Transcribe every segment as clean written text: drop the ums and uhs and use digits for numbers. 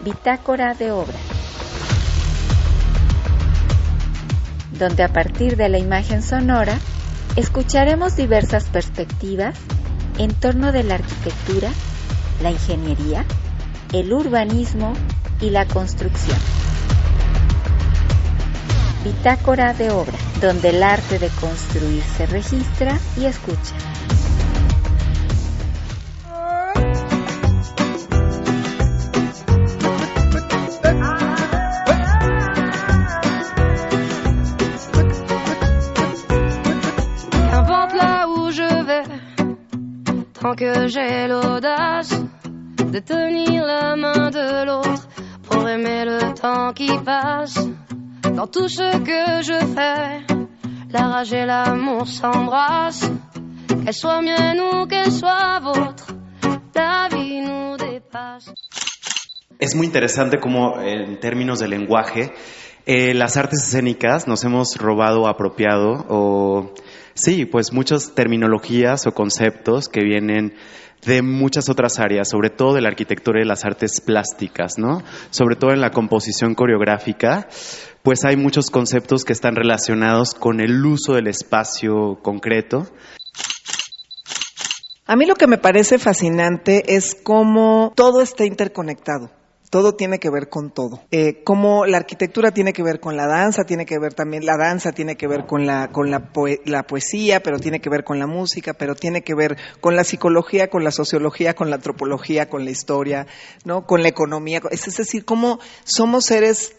Bitácora de obra, donde a partir de la imagen sonora escucharemos diversas perspectivas en torno de la arquitectura, la ingeniería, el urbanismo y la construcción. Bitácora de obra, donde el arte de construir se registra y escucha. Tant que j'ai l'audace de tenir la main de l'autre pour aimer le temps qui passe. Dans tout ce que je fais, la rage et l'amour s'embrassent. Qu'elle soit mienne ou qu'elle soit vôtre, la vie nous dépasse. Es muy interesante cómo en términos de lenguaje, las artes escénicas nos hemos robado, apropiado o... Sí, pues muchas terminologías o conceptos que vienen de muchas otras áreas, sobre todo de la arquitectura y las artes plásticas, ¿no? Sobre todo en la composición coreográfica, pues hay muchos conceptos que están relacionados con el uso del espacio concreto. A mí lo que me parece fascinante es cómo todo está interconectado. Todo tiene que ver con todo. Cómo la arquitectura tiene que ver con la danza, tiene que ver también la danza, tiene que ver con la poesía, pero tiene que ver con la música, pero tiene que ver con la psicología, con la sociología, con la antropología, con la historia, ¿no? Con la economía. Es decir, cómo somos seres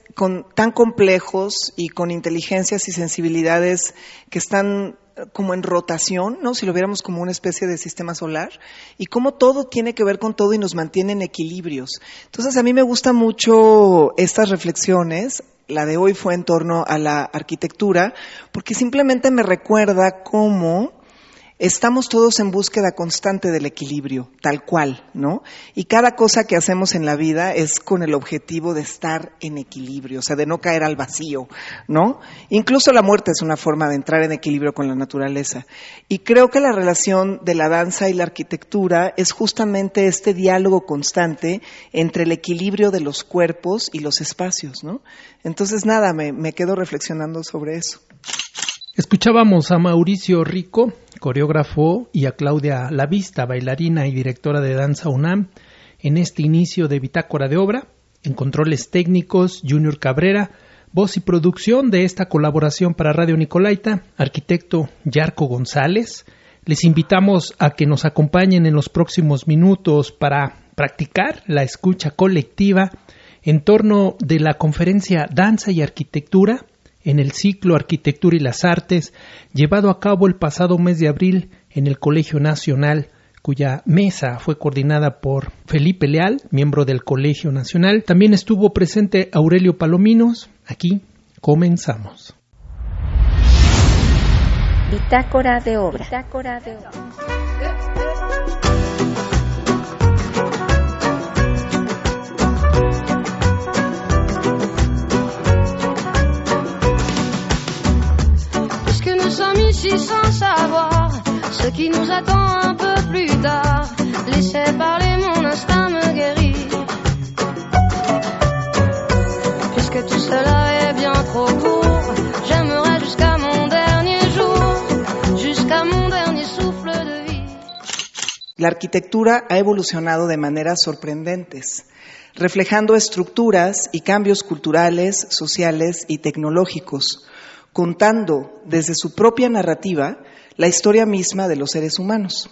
tan complejos y con inteligencias y sensibilidades que están como en rotación, ¿no? Si lo viéramos como una especie de sistema solar, y cómo todo tiene que ver con todo y nos mantiene en equilibrios. Entonces, a mí me gustan mucho estas reflexiones. La de hoy fue en torno a la arquitectura, porque simplemente me recuerda cómo estamos todos en búsqueda constante del equilibrio, tal cual, ¿no? Y cada cosa que hacemos en la vida es con el objetivo de estar en equilibrio, o sea, de no caer al vacío, ¿no? Incluso la muerte es una forma de entrar en equilibrio con la naturaleza. Y creo que la relación de la danza y la arquitectura es justamente este diálogo constante entre el equilibrio de los cuerpos y los espacios, ¿no? Entonces, nada, me quedo reflexionando sobre eso. Escuchábamos a Mauricio Rico, coreógrafo, y a Claudia Lavista, bailarina y directora de Danza UNAM, en este inicio de Bitácora de Obra. En controles técnicos, Junior Cabrera, voz y producción de esta colaboración para Radio Nicolaita, arquitecto Yarko González. Les invitamos a que nos acompañen en los próximos minutos para practicar la escucha colectiva en torno de la conferencia Danza y Arquitectura, en el ciclo Arquitectura y las Artes, llevado a cabo el pasado mes de abril en el Colegio Nacional, cuya mesa fue coordinada por Felipe Leal, miembro del Colegio Nacional. También estuvo presente Aurelio Palominos. Aquí comenzamos. Bitácora de obra. Bitácora de obra. Ici sans savoir ce qui nous attend un peu plus tard. Laissez parler, mon instinct me guérit. Puisque tout cela est bien trop court, j'aimerais jusqu'à mon dernier jour, jusqu'à mon dernier souffle de vie. La arquitectura ha evolucionado de maneras sorprendentes, reflejando estructuras y cambios culturales, sociales y tecnológicos, contando desde su propia narrativa la historia misma de los seres humanos.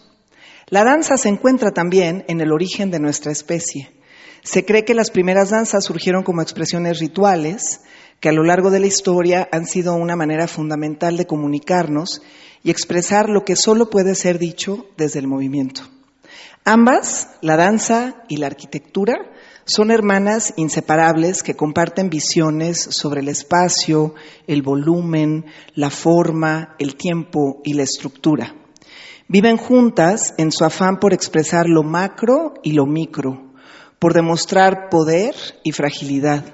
La danza se encuentra también en el origen de nuestra especie. Se cree que las primeras danzas surgieron como expresiones rituales, que a lo largo de la historia han sido una manera fundamental de comunicarnos y expresar lo que solo puede ser dicho desde el movimiento. Ambas, la danza y la arquitectura, son hermanas inseparables que comparten visiones sobre el espacio, el volumen, la forma, el tiempo y la estructura. Viven juntas en su afán por expresar lo macro y lo micro, por demostrar poder y fragilidad,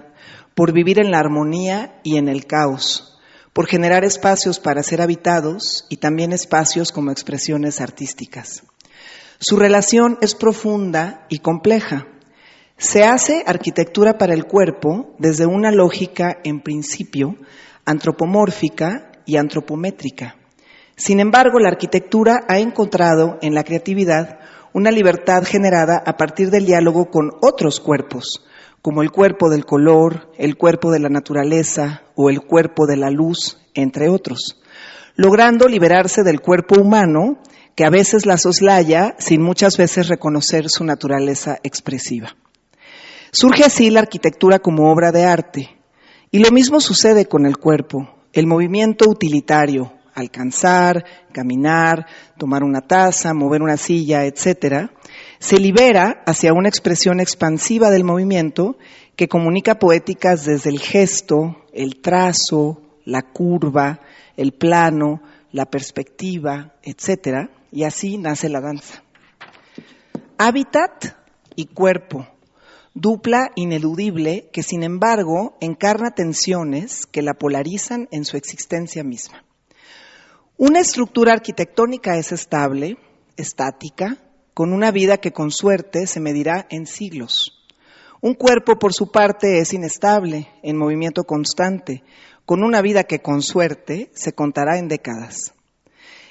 por vivir en la armonía y en el caos, por generar espacios para ser habitados y también espacios como expresiones artísticas. Su relación es profunda y compleja. Se hace arquitectura para el cuerpo desde una lógica, en principio, antropomórfica y antropométrica. Sin embargo, la arquitectura ha encontrado en la creatividad una libertad generada a partir del diálogo con otros cuerpos, como el cuerpo del color, el cuerpo de la naturaleza o el cuerpo de la luz, entre otros, logrando liberarse del cuerpo humano que a veces la soslaya sin muchas veces reconocer su naturaleza expresiva. Surge así la arquitectura como obra de arte, y lo mismo sucede con el cuerpo, el movimiento utilitario, alcanzar, caminar, tomar una taza, mover una silla, etc., se libera hacia una expresión expansiva del movimiento que comunica poéticas desde el gesto, el trazo, la curva, el plano, la perspectiva, etc., y así nace la danza. Hábitat y cuerpo, dupla ineludible que sin embargo encarna tensiones que la polarizan en su existencia misma. Una estructura arquitectónica es estable, estática, con una vida que con suerte se medirá en siglos. Un cuerpo, por su parte, es inestable, en movimiento constante, con una vida que con suerte se contará en décadas.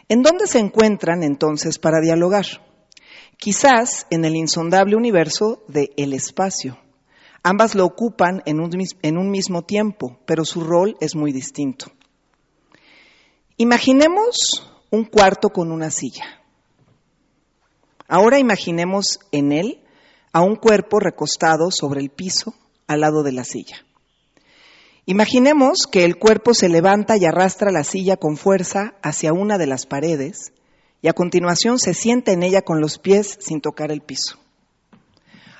¿En dónde se encuentran entonces para dialogar? Quizás en el insondable universo de el espacio. Ambas lo ocupan en un mismo tiempo, pero su rol es muy distinto. Imaginemos un cuarto con una silla. Ahora imaginemos en él a un cuerpo recostado sobre el piso al lado de la silla. Imaginemos que el cuerpo se levanta y arrastra la silla con fuerza hacia una de las paredes y a continuación se sienta en ella con los pies sin tocar el piso.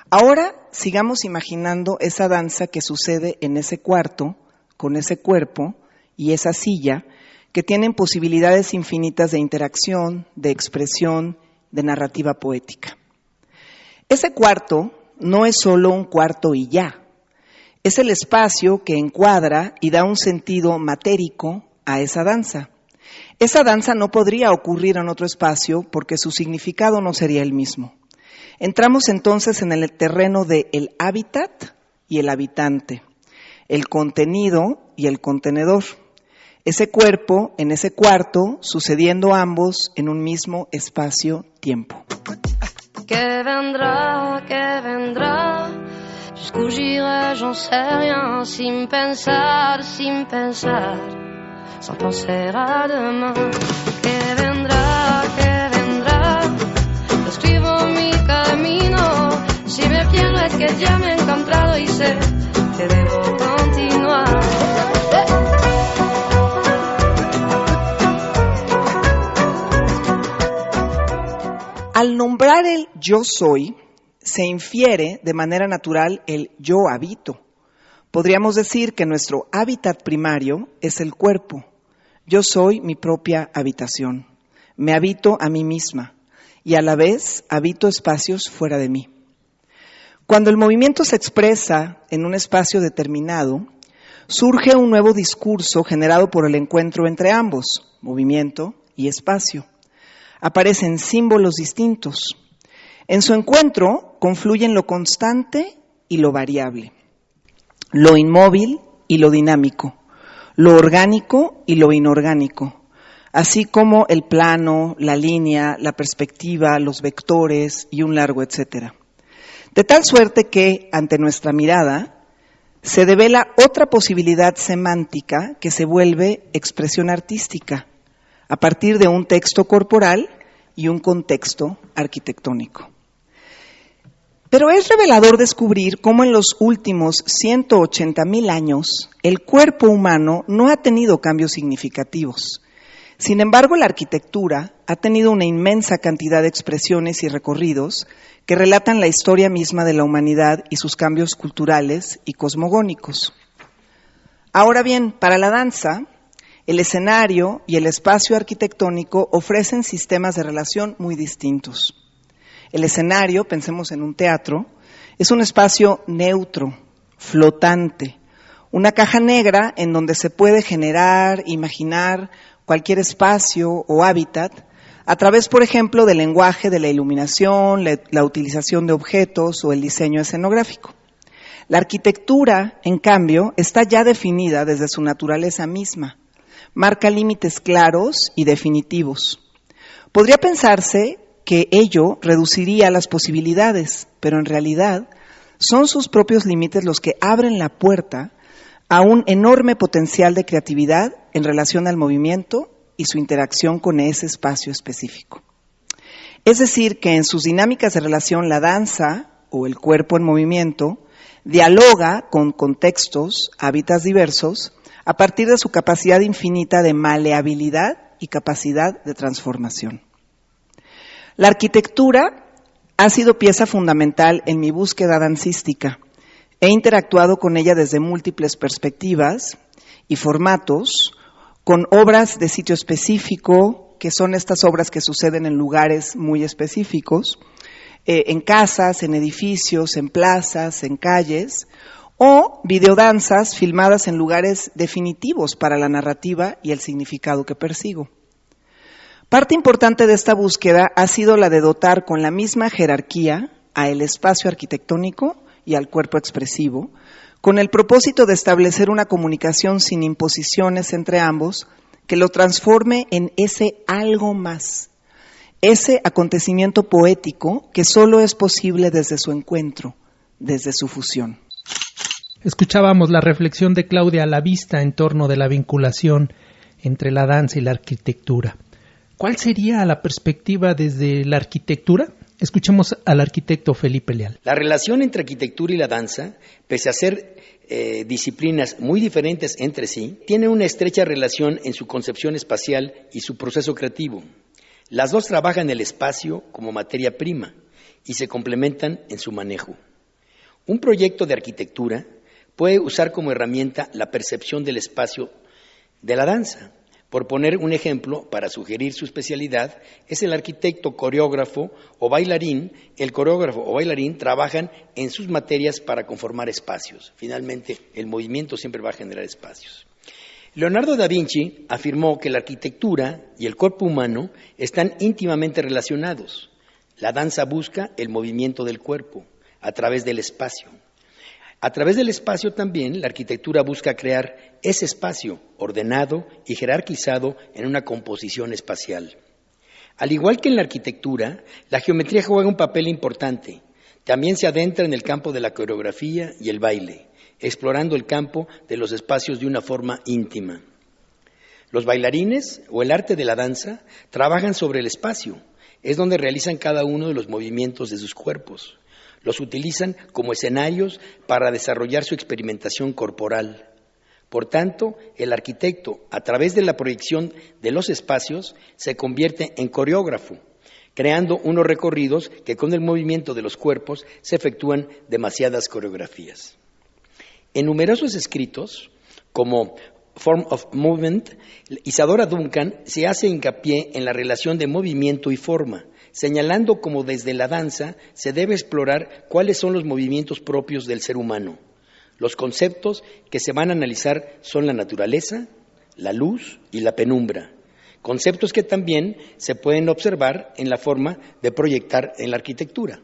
Ahora sigamos imaginando esa danza que sucede en ese cuarto, con ese cuerpo y esa silla, que tienen posibilidades infinitas de interacción, de expresión, de narrativa poética. Ese cuarto no es solo un cuarto y ya, es el espacio que encuadra y da un sentido matérico a esa danza. Esa danza no podría ocurrir en otro espacio porque su significado no sería el mismo. Entramos entonces en el terreno de el hábitat y el habitante, el contenido y el contenedor. Ese cuerpo en ese cuarto, sucediendo ambos en un mismo espacio-tiempo. Que vendrá, jusqu'où j'irai, j'en sais rien, sin pensar, sans penser à demain. Que vendrá, yo escribo mi camino, si me pierdo es que ya me he encontrado y sé que debo continuar. Al nombrar el yo soy, se infiere de manera natural el yo habito. Podríamos decir que nuestro hábitat primario es el cuerpo. Yo soy mi propia habitación. Me habito a mí misma y a la vez habito espacios fuera de mí. Cuando el movimiento se expresa en un espacio determinado, surge un nuevo discurso generado por el encuentro entre ambos, movimiento y espacio. Aparecen símbolos distintos. En su encuentro confluyen lo constante y lo variable, lo inmóvil y lo dinámico, lo orgánico y lo inorgánico, así como el plano, la línea, la perspectiva, los vectores y un largo etcétera. De tal suerte que, ante nuestra mirada, se devela otra posibilidad semántica que se vuelve expresión artística, a partir de un texto corporal y un contexto arquitectónico. Pero es revelador descubrir cómo en los últimos 180,000 años el cuerpo humano no ha tenido cambios significativos. Sin embargo, la arquitectura ha tenido una inmensa cantidad de expresiones y recorridos que relatan la historia misma de la humanidad y sus cambios culturales y cosmogónicos. Ahora bien, para la danza, el escenario y el espacio arquitectónico ofrecen sistemas de relación muy distintos. El escenario, pensemos en un teatro, es un espacio neutro, flotante, una caja negra en donde se puede generar, imaginar cualquier espacio o hábitat a través, por ejemplo, del lenguaje, de la iluminación, la utilización de objetos o el diseño escenográfico. La arquitectura, en cambio, está ya definida desde su naturaleza misma. Marca límites claros y definitivos. Podría pensarse que ello reduciría las posibilidades, pero en realidad son sus propios límites los que abren la puerta a un enorme potencial de creatividad en relación al movimiento y su interacción con ese espacio específico. Es decir, que en sus dinámicas de relación la danza o el cuerpo en movimiento dialoga con contextos, hábitats diversos, a partir de su capacidad infinita de maleabilidad y capacidad de transformación. La arquitectura ha sido pieza fundamental en mi búsqueda dancística. He interactuado con ella desde múltiples perspectivas y formatos, con obras de sitio específico, que son estas obras que suceden en lugares muy específicos, en casas, en edificios, en plazas, en calles, o videodanzas filmadas en lugares definitivos para la narrativa y el significado que persigo. Parte importante de esta búsqueda ha sido la de dotar con la misma jerarquía a el espacio arquitectónico y al cuerpo expresivo, con el propósito de establecer una comunicación sin imposiciones entre ambos que lo transforme en ese algo más, ese acontecimiento poético que solo es posible desde su encuentro, desde su fusión. Escuchábamos la reflexión de Claudia Lavista en torno de la vinculación entre la danza y la arquitectura. ¿Cuál sería la perspectiva desde la arquitectura? Escuchemos al arquitecto Felipe Leal. La relación entre arquitectura y la danza, pese a ser disciplinas muy diferentes entre sí, tiene una estrecha relación en su concepción espacial y su proceso creativo. Las dos trabajan el espacio como materia prima y se complementan en su manejo. Un proyecto de arquitectura puede usar como herramienta la percepción del espacio de la danza. Por poner un ejemplo, para sugerir su especialidad, es el arquitecto, coreógrafo o bailarín. El coreógrafo o bailarín trabajan en sus materias para conformar espacios. Finalmente, el movimiento siempre va a generar espacios. Leonardo da Vinci afirmó que la arquitectura y el cuerpo humano están íntimamente relacionados. La danza busca el movimiento del cuerpo a través del espacio. A través del espacio también la arquitectura busca crear ese espacio ordenado y jerarquizado en una composición espacial. Al igual que en la arquitectura, la geometría juega un papel importante. También se adentra en el campo de la coreografía y el baile, explorando el campo de los espacios de una forma íntima. Los bailarines o el arte de la danza trabajan sobre el espacio, es donde realizan cada uno de los movimientos de sus cuerpos. Los utilizan como escenarios para desarrollar su experimentación corporal. Por tanto, el arquitecto, a través de la proyección de los espacios, se convierte en coreógrafo, creando unos recorridos que con el movimiento de los cuerpos se efectúan demasiadas coreografías. En numerosos escritos, como Form of Movement, Isadora Duncan se hace hincapié en la relación de movimiento y forma, señalando cómo desde la danza se debe explorar cuáles son los movimientos propios del ser humano. Los conceptos que se van a analizar son la naturaleza, la luz y la penumbra, conceptos que también se pueden observar en la forma de proyectar en la arquitectura.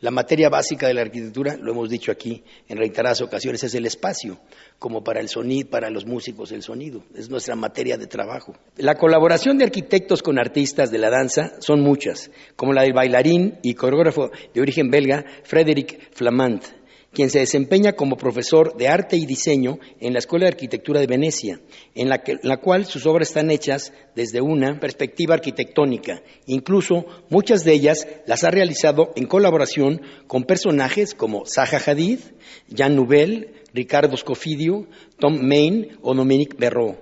La materia básica de la arquitectura, lo hemos dicho aquí en reiteradas ocasiones, es el espacio, como para el sonido, para los músicos el sonido, es nuestra materia de trabajo. La colaboración de arquitectos con artistas de la danza son muchas, como la del bailarín y coreógrafo de origen belga Frédéric Flamand, quien se desempeña como profesor de arte y diseño en la Escuela de Arquitectura de Venecia, en la cual sus obras están hechas desde una perspectiva arquitectónica. Incluso muchas de ellas las ha realizado en colaboración con personajes como Zaha Hadid, Jean Nouvel, Ricardo Scofidio, Tom Main o Dominique Berraud.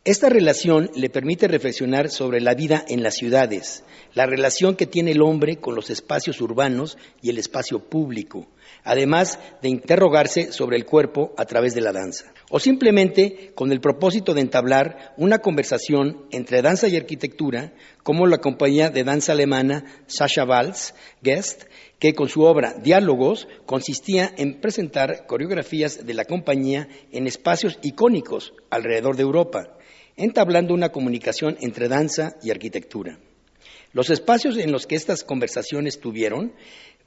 Esta relación le permite reflexionar sobre la vida en las ciudades, la relación que tiene el hombre con los espacios urbanos y el espacio público, además de interrogarse sobre el cuerpo a través de la danza. O simplemente con el propósito de entablar una conversación entre danza y arquitectura, como la compañía de danza alemana Sascha Waltz Guest, que con su obra Diálogos consistía en presentar coreografías de la compañía en espacios icónicos alrededor de Europa, entablando una comunicación entre danza y arquitectura. Los espacios en los que estas conversaciones tuvieron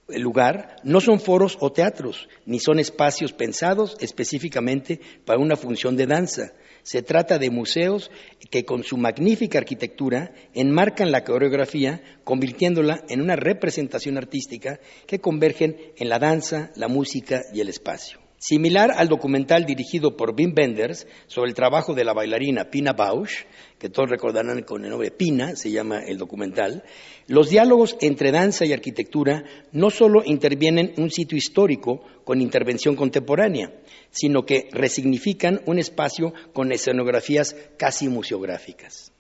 lugar no son foros o teatros, ni son espacios pensados específicamente para una función de danza. Se trata de museos que con su magnífica arquitectura enmarcan la coreografía, convirtiéndola en una representación artística que convergen en la danza, la música y el espacio. Similar al documental dirigido por Wim Wenders sobre el trabajo de la bailarina Pina Bausch, que todos recordarán con el nombre Pina, se llama el documental, los diálogos entre danza y arquitectura no solo intervienen en un sitio histórico con intervención contemporánea, sino que resignifican un espacio con escenografías casi museográficas.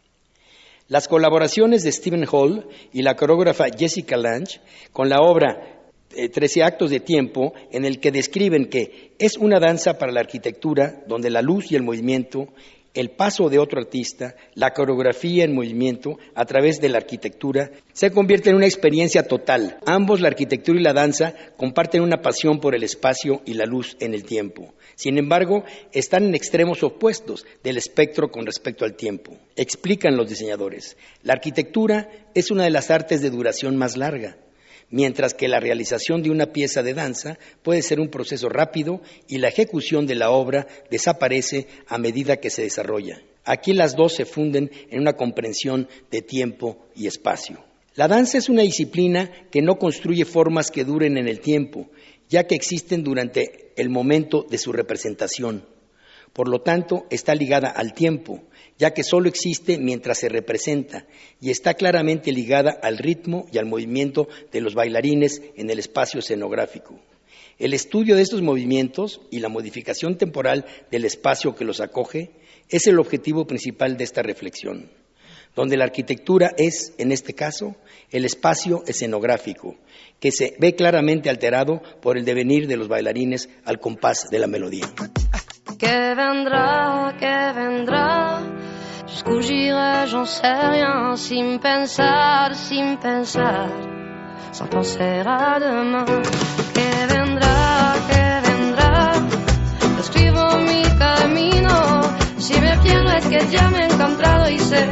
Las colaboraciones de Stephen Hall y la coreógrafa Jessica Lange con la obra 13 actos de tiempo, en el que describen que es una danza para la arquitectura donde la luz y el movimiento, el paso de otro artista, la coreografía en movimiento a través de la arquitectura, se convierte en una experiencia total. Ambos, la arquitectura y la danza, comparten una pasión por el espacio y la luz en el tiempo. Sin embargo, están en extremos opuestos del espectro con respecto al tiempo. Explican los diseñadores, la arquitectura es una de las artes de duración más larga, mientras que la realización de una pieza de danza puede ser un proceso rápido y la ejecución de la obra desaparece a medida que se desarrolla. Aquí las dos se funden en una comprensión de tiempo y espacio. La danza es una disciplina que no construye formas que duren en el tiempo, ya que existen durante el momento de su representación. Por lo tanto, está ligada al tiempo, ya que solo existe mientras se representa y está claramente ligada al ritmo y al movimiento de los bailarines en el espacio escenográfico. El estudio de estos movimientos y la modificación temporal del espacio que los acoge es el objetivo principal de esta reflexión, donde la arquitectura es, en este caso, el espacio escenográfico, que se ve claramente alterado por el devenir de los bailarines al compás de la melodía. Que vendrá, jusqu'où j'irai, j'en sais rien, sin pensar, sans penser à demain. Que vendrá, escribo mi camino, si me pierdo es que ya me he encontrado y sé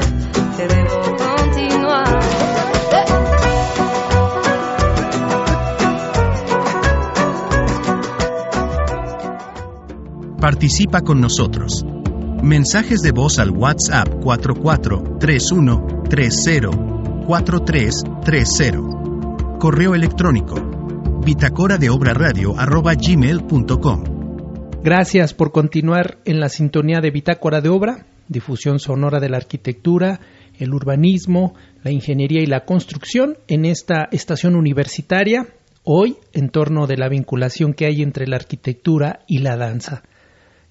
que debo continuar. Participa con nosotros. Mensajes de voz al WhatsApp 4431304330. Correo electrónico bitácoradeobraradio@gmail.com. Gracias por continuar en la sintonía de Bitácora de Obra, difusión sonora de la arquitectura, el urbanismo, la ingeniería y la construcción en esta estación universitaria, hoy en torno de la vinculación que hay entre la arquitectura y la danza.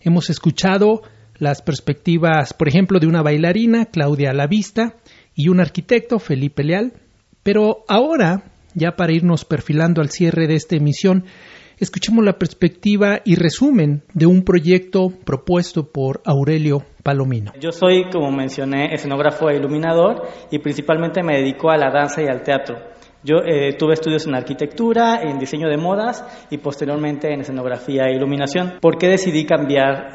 Hemos escuchado las perspectivas, por ejemplo, de una bailarina, Claudia Lavista, y un arquitecto, Felipe Leal. Pero ahora, ya para irnos perfilando al cierre de esta emisión, escuchemos la perspectiva y resumen de un proyecto propuesto por Aurelio Palomino. Yo soy, como mencioné, escenógrafo e iluminador y principalmente me dedico a la danza y al teatro. Yo tuve estudios en arquitectura, en diseño de modas y posteriormente en escenografía e iluminación. ¿Por qué decidí cambiar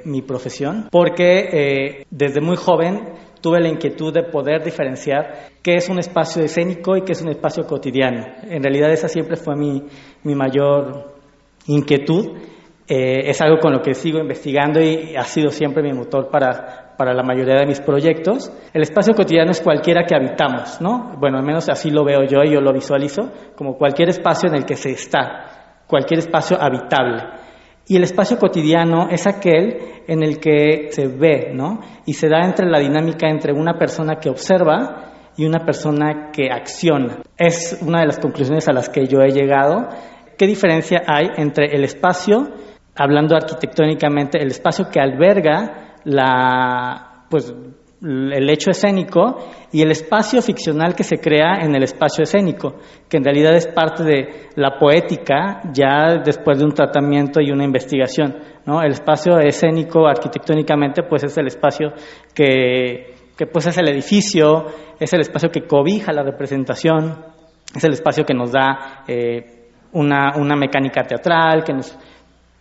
mi profesión? Porque desde muy joven tuve la inquietud de poder diferenciar qué es un espacio escénico y qué es un espacio cotidiano. En realidad esa siempre fue mi mayor inquietud. Es algo con lo que sigo investigando y ha sido siempre mi motor para la mayoría de mis proyectos. El espacio cotidiano es cualquiera que habitamos, ¿no? Bueno, al menos así lo veo yo y yo lo visualizo, como cualquier espacio en el que se está, cualquier espacio habitable. Y el espacio cotidiano es aquel en el que se ve, ¿no? Y se da entre la dinámica entre una persona que observa y una persona que acciona. Es una de las conclusiones a las que yo he llegado. ¿Qué diferencia hay entre el espacio, hablando arquitectónicamente, el espacio que alberga el hecho escénico y el espacio ficcional que se crea en el espacio escénico, que en realidad es parte de la poética ya después de un tratamiento y una investigación, ¿no? El espacio escénico arquitectónicamente pues es el espacio que pues es el edificio, es el espacio que cobija la representación, es el espacio que nos da una mecánica teatral, que nos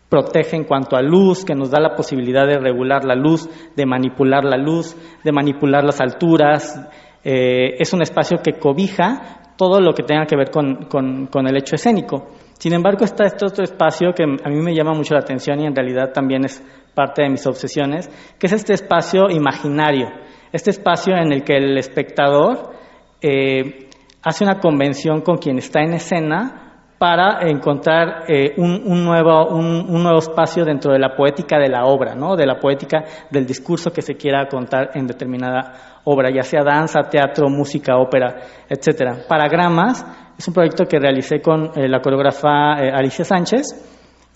protege en cuanto a luz, que nos da la posibilidad de regular la luz, de manipular las alturas, es un espacio que cobija todo lo que tenga que ver con el hecho escénico. Sin embargo, está este otro espacio que a mí me llama mucho la atención y en realidad también es parte de mis obsesiones, que es este espacio imaginario, este espacio en el que el espectador hace una convención con quien está en escena para encontrar un nuevo espacio dentro de la poética de la obra, ¿no? De la poética del discurso que se quiera contar en determinada obra, ya sea danza, teatro, música, ópera, etcétera. Paragramas es un proyecto que realicé con la coreógrafa Alicia Sánchez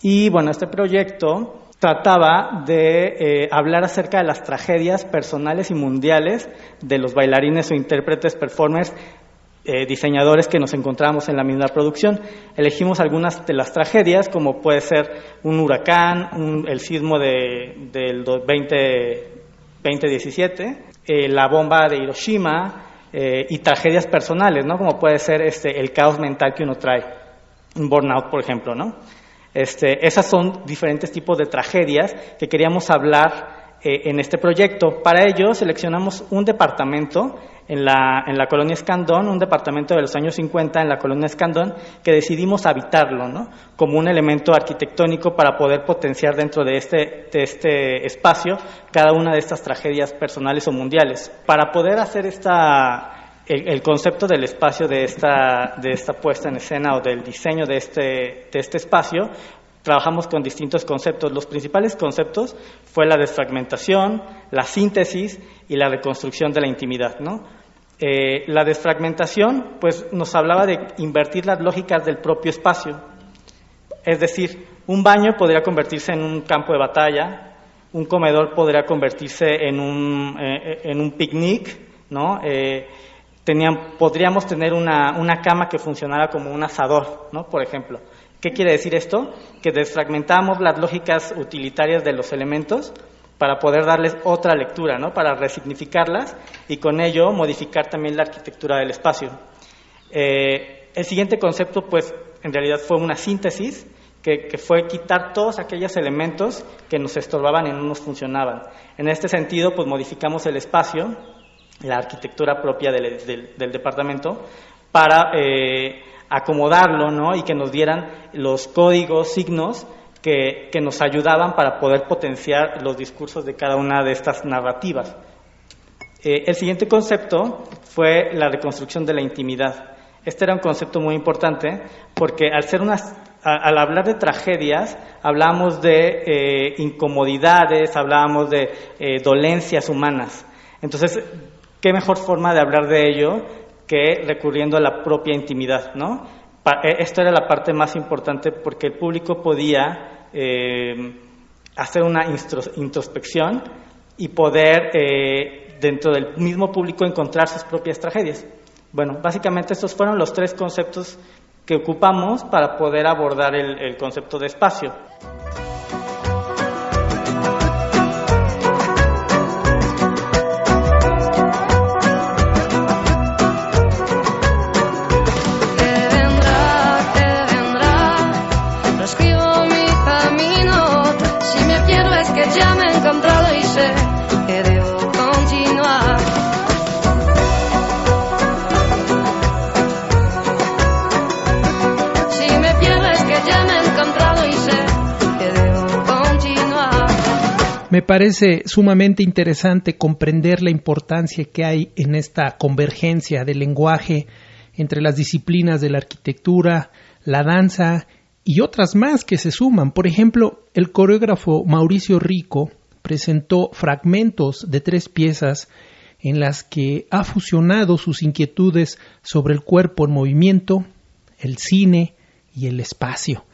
y bueno, este proyecto trataba de hablar acerca de las tragedias personales y mundiales de los bailarines o intérpretes, performers, diseñadores que nos encontramos en la misma producción. Elegimos algunas de las tragedias, como puede ser un huracán, el sismo del 2017, la bomba de Hiroshima y tragedias personales, ¿no? Como puede ser el caos mental que uno trae, un burnout, por ejemplo, ¿no? Esas son diferentes tipos de tragedias que queríamos hablar en este proyecto. Para ello seleccionamos un departamento en la colonia Escandón, un departamento de los años 50 en la colonia Escandón, que decidimos habitarlo, ¿no? Como un elemento arquitectónico para poder potenciar dentro de este espacio cada una de estas tragedias personales o mundiales. Para poder hacer el concepto del espacio de esta puesta en escena o del diseño de este espacio, trabajamos con distintos conceptos. Los principales conceptos fue la desfragmentación, la síntesis y la reconstrucción de la intimidad, ¿no? La desfragmentación, pues, nos hablaba de invertir las lógicas del propio espacio. Es decir, un baño podría convertirse en un campo de batalla, un comedor podría convertirse en un picnic, ¿no? Podríamos tener una cama que funcionara como un asador, ¿no? Por ejemplo. ¿Qué quiere decir esto? Que desfragmentamos las lógicas utilitarias de los elementos para poder darles otra lectura, ¿no? Para resignificarlas y con ello modificar también la arquitectura del espacio. El siguiente concepto, pues, en realidad fue una síntesis que fue quitar todos aquellos elementos que nos estorbaban y no nos funcionaban. En este sentido, pues, modificamos el espacio, la arquitectura propia del departamento, para acomodarlo, ¿no? Y que nos dieran los códigos, signos que nos ayudaban para poder potenciar los discursos de cada una de estas narrativas. El siguiente concepto fue la reconstrucción de la intimidad. Este era un concepto muy importante porque al hablar de tragedias hablábamos de incomodidades, hablábamos de dolencias humanas. Entonces, ¿qué mejor forma de hablar de ello que recurriendo a la propia intimidad, ¿no? Esto era la parte más importante porque el público podía hacer una introspección y poder dentro del mismo público encontrar sus propias tragedias. Bueno, básicamente estos fueron los 3 conceptos que ocupamos para poder abordar el concepto de espacio. Ya me he encontrado y sé que debo continuar. Si me pierdo es que ya me he encontrado y sé que debo continuar. Me parece sumamente interesante comprender la importancia que hay en esta convergencia del lenguaje entre las disciplinas de la arquitectura, la danza y otras más que se suman. Por ejemplo, el coreógrafo Mauricio Rico presentó fragmentos de 3 piezas en las que ha fusionado sus inquietudes sobre el cuerpo en movimiento, el cine y el espacio.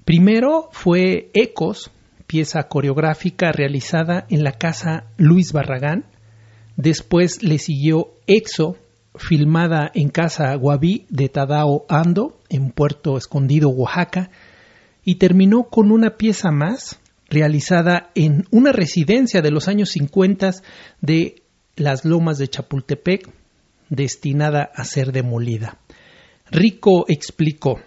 Primero fue Ecos, pieza coreográfica realizada en la Casa Luis Barragán. Después le siguió Exo, filmada en Casa Guaví de Tadao Ando, en Puerto Escondido, Oaxaca, y terminó con una pieza más realizada en una residencia de los años 50 de las Lomas de Chapultepec, destinada a ser demolida. Rico explicó: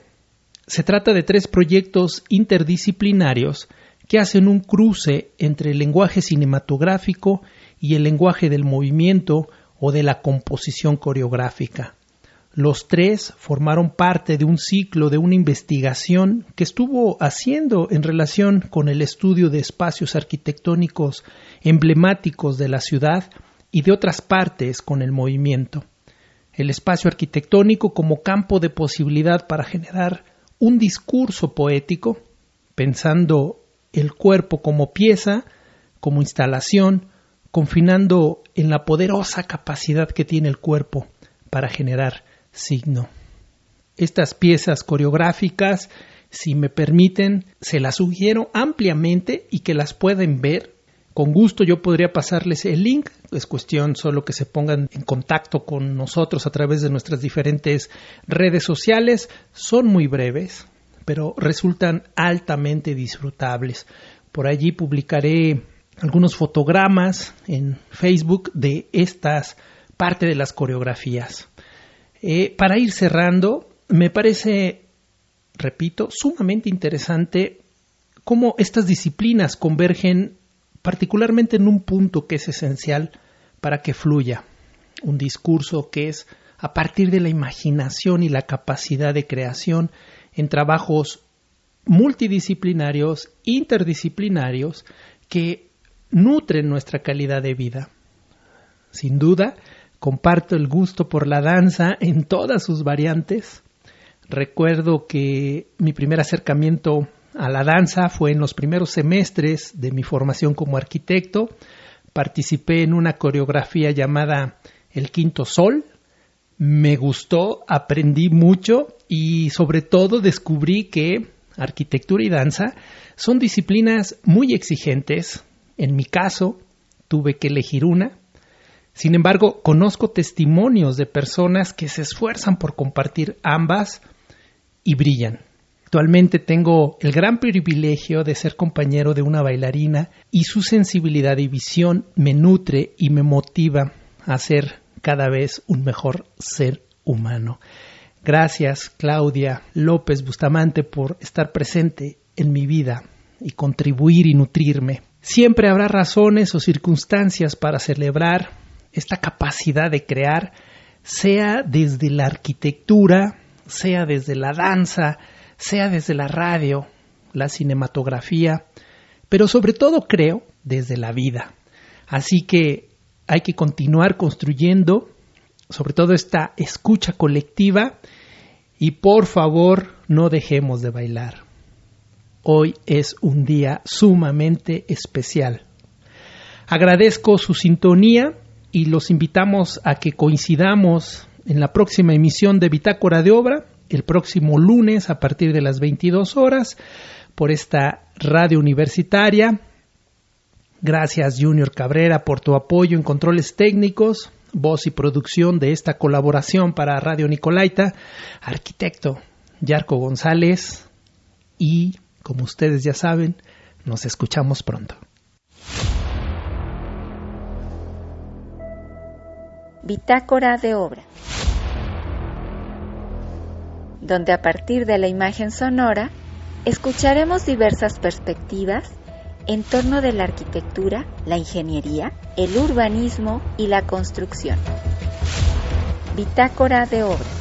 se trata de 3 proyectos interdisciplinarios que hacen un cruce entre el lenguaje cinematográfico y el lenguaje del movimiento o de la composición coreográfica. Los tres formaron parte de un ciclo de una investigación que estuvo haciendo en relación con el estudio de espacios arquitectónicos emblemáticos de la ciudad y de otras partes con el movimiento. El espacio arquitectónico como campo de posibilidad para generar un discurso poético, pensando el cuerpo como pieza, como instalación, confinando en la poderosa capacidad que tiene el cuerpo para generar signo. Estas piezas coreográficas, si me permiten, se las sugiero ampliamente y que las pueden ver. Con gusto yo podría pasarles el link, es cuestión solo que se pongan en contacto con nosotros a través de nuestras diferentes redes sociales. Son muy breves, pero resultan altamente disfrutables. Por allí publicaré algunos fotogramas en Facebook de estas parte de las coreografías. Para ir cerrando, me parece, repito, sumamente interesante cómo estas disciplinas convergen particularmente en un punto que es esencial para que fluya un discurso que es a partir de la imaginación y la capacidad de creación en trabajos multidisciplinarios, interdisciplinarios, que nutren nuestra calidad de vida. Sin duda, comparto el gusto por la danza en todas sus variantes. Recuerdo que mi primer acercamiento a la danza fue en los primeros semestres de mi formación como arquitecto. Participé en una coreografía llamada El Quinto Sol. Me gustó, aprendí mucho y sobre todo descubrí que arquitectura y danza son disciplinas muy exigentes. En mi caso, tuve que elegir una. Sin embargo, conozco testimonios de personas que se esfuerzan por compartir ambas y brillan. Actualmente tengo el gran privilegio de ser compañero de una bailarina y su sensibilidad y visión me nutre y me motiva a ser cada vez un mejor ser humano. Gracias, Claudia López Bustamante, por estar presente en mi vida y contribuir y nutrirme. Siempre habrá razones o circunstancias para celebrar esta capacidad de crear, sea desde la arquitectura, sea desde la danza, sea desde la radio, la cinematografía, pero sobre todo creo desde la vida. Así que hay que continuar construyendo, sobre todo esta escucha colectiva, y por favor no dejemos de bailar. Hoy es un día sumamente especial. Agradezco su sintonía y los invitamos a que coincidamos en la próxima emisión de Bitácora de Obra, el próximo lunes a partir de las 22 horas, por esta radio universitaria. Gracias, Junior Cabrera, por tu apoyo en controles técnicos, voz y producción de esta colaboración para Radio Nicolaita, arquitecto Yarko González, y, como ustedes ya saben, nos escuchamos pronto. Bitácora de Obra, donde a partir de la imagen sonora escucharemos diversas perspectivas en torno de la arquitectura, la ingeniería, el urbanismo y la construcción. Bitácora de Obra.